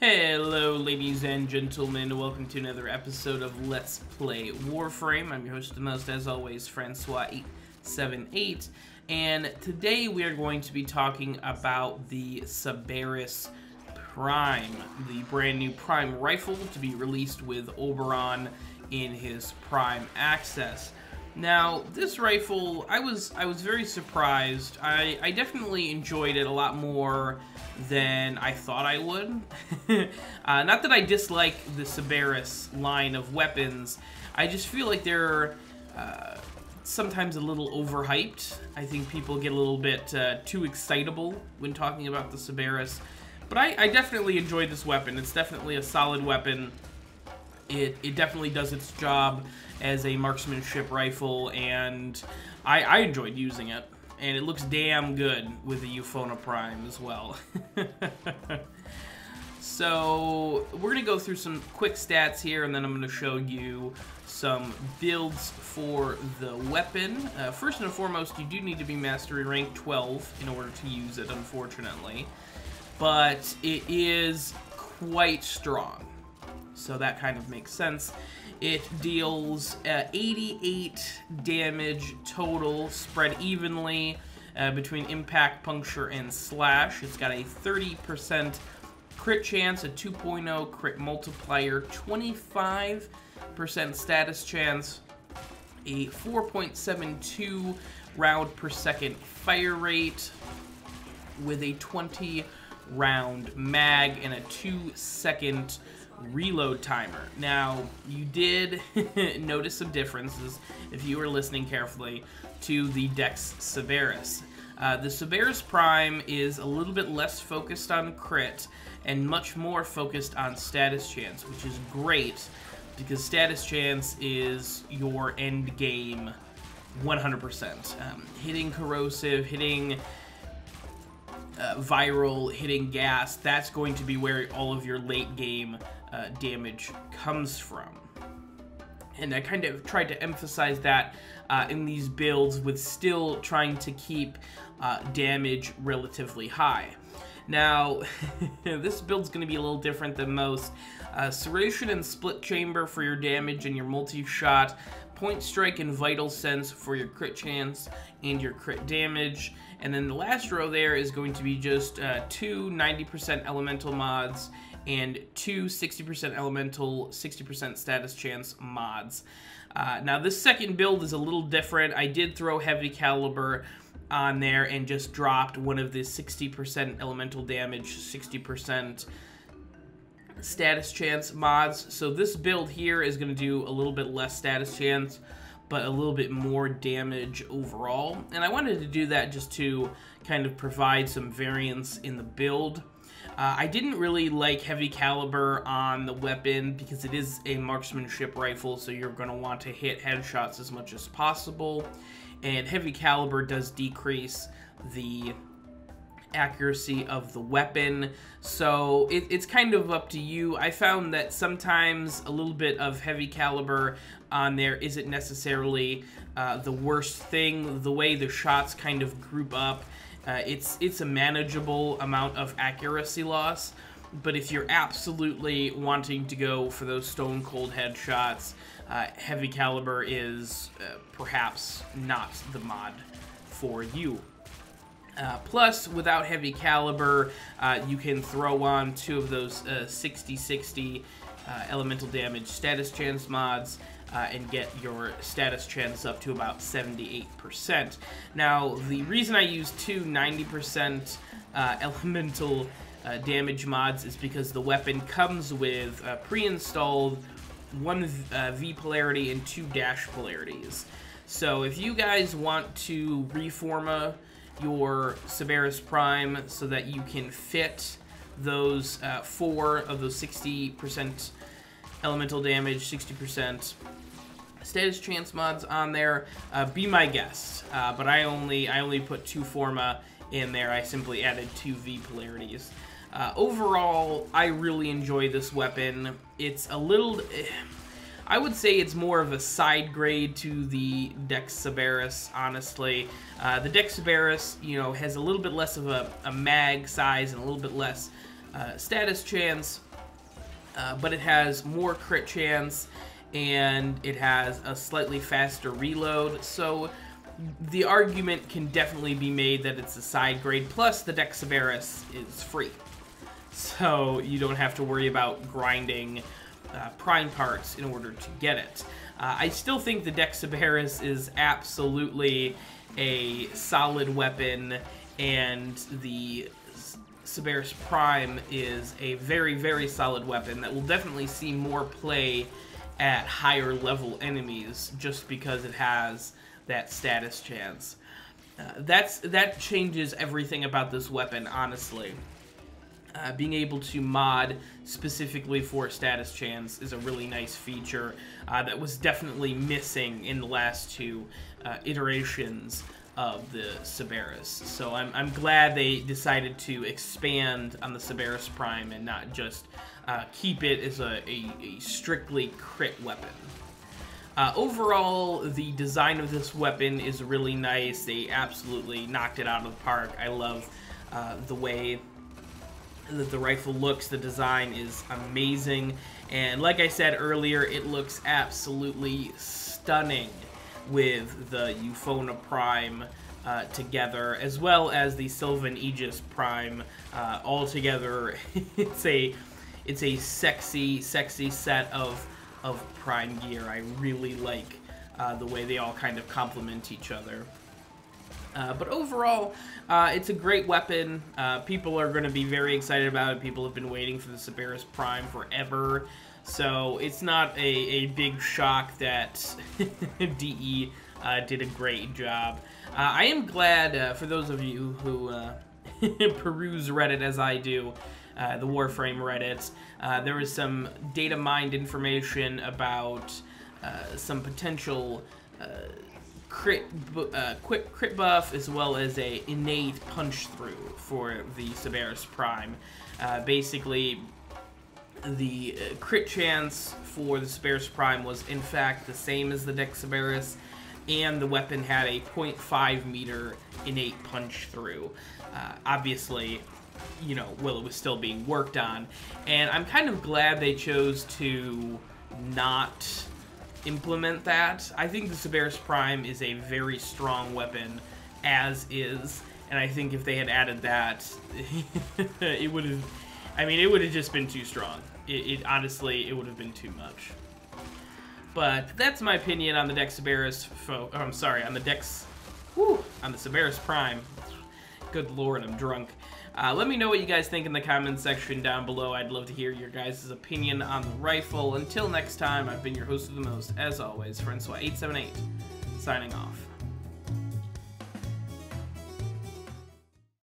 Hello ladies and gentlemen, welcome to another episode of Let's Play Warframe. I'm your host and most, as always, Francois878, and today we are going to be talking about the Sybaris Prime, the brand new Prime rifle to be released with Oberon in his Prime Access. Now, this rifle, I was very surprised. I definitely enjoyed it a lot more than I thought I would. Not that I dislike the Sybaris line of weapons, I just feel like they're sometimes a little overhyped. I think people get a little bit too excitable when talking about the Sybaris. But I definitely enjoyed this weapon. It's definitely a solid weapon. It definitely does its job as a marksmanship rifle, and I enjoyed using it. And it looks damn good with the Forma Prime as well. So, we're going to go through some quick stats here, and then I'm going to show you some builds for the weapon. First and foremost, you do need to be Mastery Rank 12 in order to use it, unfortunately. But it is quite strong, so that kind of makes sense. It deals 88 damage total, spread evenly between impact, puncture, and slash. It's got a 30% crit chance, a 2.0 crit multiplier, 25% status chance, a 4.72 round per second fire rate with a 20 round mag and a 2-second reload timer. Now, you did notice some differences, if you were listening carefully, to the Dex Sybaris. The Sybaris Prime is a little bit less focused on crit and much more focused on status chance, which is great because status chance is your end game 100%. Hitting corrosive, hitting viral, hitting gas, that's going to be where all of your late game damage comes from. And I kind of tried to emphasize that in these builds with still trying to keep damage relatively high. Now, this build's going to be a little different than most. Serration and Split Chamber for your damage and your multi-shot, Point Strike and Vital Sense for your crit chance and your crit damage. And then the last row there is going to be just two 90% elemental mods and two 60% elemental, 60% status chance mods. Now this second build is a little different. I did throw heavy caliber on there and just dropped one of the 60% elemental damage, 60% status chance mods. So this build here is going to do a little bit less status chance, but a little bit more damage overall. And I wanted to do that just to kind of provide some variance in the build. I didn't really like heavy caliber on the weapon because it is a marksmanship rifle, so you're going to want to hit headshots as much as possible. And heavy caliber does decrease the accuracy of the weapon, so it's kind of up to you. I found that sometimes a little bit of heavy caliber on there isn't necessarily the worst thing. The way the shots kind of group up, it's a manageable amount of accuracy loss, but if you're absolutely wanting to go for those stone cold headshots, heavy caliber is perhaps not the mod for you. Plus, without heavy caliber, you can throw on two of those 60-60 elemental damage status chance mods and get your status chance up to about 78%. Now, the reason I use two 90% elemental damage mods is because the weapon comes with pre-installed one V polarity and two dash polarities. So if you guys want to reforma your Sybaris Prime so that you can fit those 4 of those 60% elemental damage, 60% status chance mods on there, be my guest. But I only put 2 Forma in there. I simply added 2 V polarities. Overall, I really enjoy this weapon. It's a little... I would say it's more of a side grade to the Dex Sybaris, honestly. The Dex Sybaris, you know, has a little bit less of a mag size and a little bit less status chance. but it has more crit chance, and it has a slightly faster reload, so the argument can definitely be made that it's a side grade, plus the deck Sybaris is free. So you don't have to worry about grinding prime parts in order to get it. I still think the deck Sybaris is absolutely a solid weapon, and the Sybaris Prime is a very, very solid weapon that will definitely see more play at higher level enemies just because it has that status chance. That changes everything about this weapon, honestly. Being able to mod specifically for status chance is a really nice feature that was definitely missing in the last two iterations of the Sybaris. So I'm glad they decided to expand on the Sybaris Prime and not just keep it as a strictly crit weapon. Overall, the design of this weapon is really nice. They absolutely knocked it out of the park. I love the way that the rifle looks. The design is amazing, and like I said earlier, it looks absolutely stunning with the Euphona Prime together, as well as the Sylvan Aegis Prime all together. It's a sexy set of Prime gear. I really like the way they all kind of complement each other. But overall, it's a great weapon. People are going to be very excited about it. People have been waiting for the Sybaris Prime forever. So it's not a big shock that DE did a great job. I am glad, for those of you who peruse Reddit as I do, the Warframe Reddit, there was some data mined information about some potential quick crit buff, as well as a innate punch through for the Sybaris Prime. Basically, the crit chance for the Sybaris Prime was in fact the same as the deck Sybaris, and the weapon had a 0.5 meter innate punch through. Obviously, you know, well, it was still being worked on, and I'm kind of glad they chose to not implement that. I think the Sybaris Prime is a very strong weapon as is, and I think if they had added that, it would have, I mean, it would have just been too strong. Honestly, it would have been too much. But that's my opinion on the deck Sybaris, I'm sorry, on the decks, on the Sybaris Prime. Good lord, I'm drunk. Let me know what you guys think in the comments section down below. I'd love to hear your guys' opinion on the rifle. Until next time, I've been your host of the most, as always, Francois878, signing off.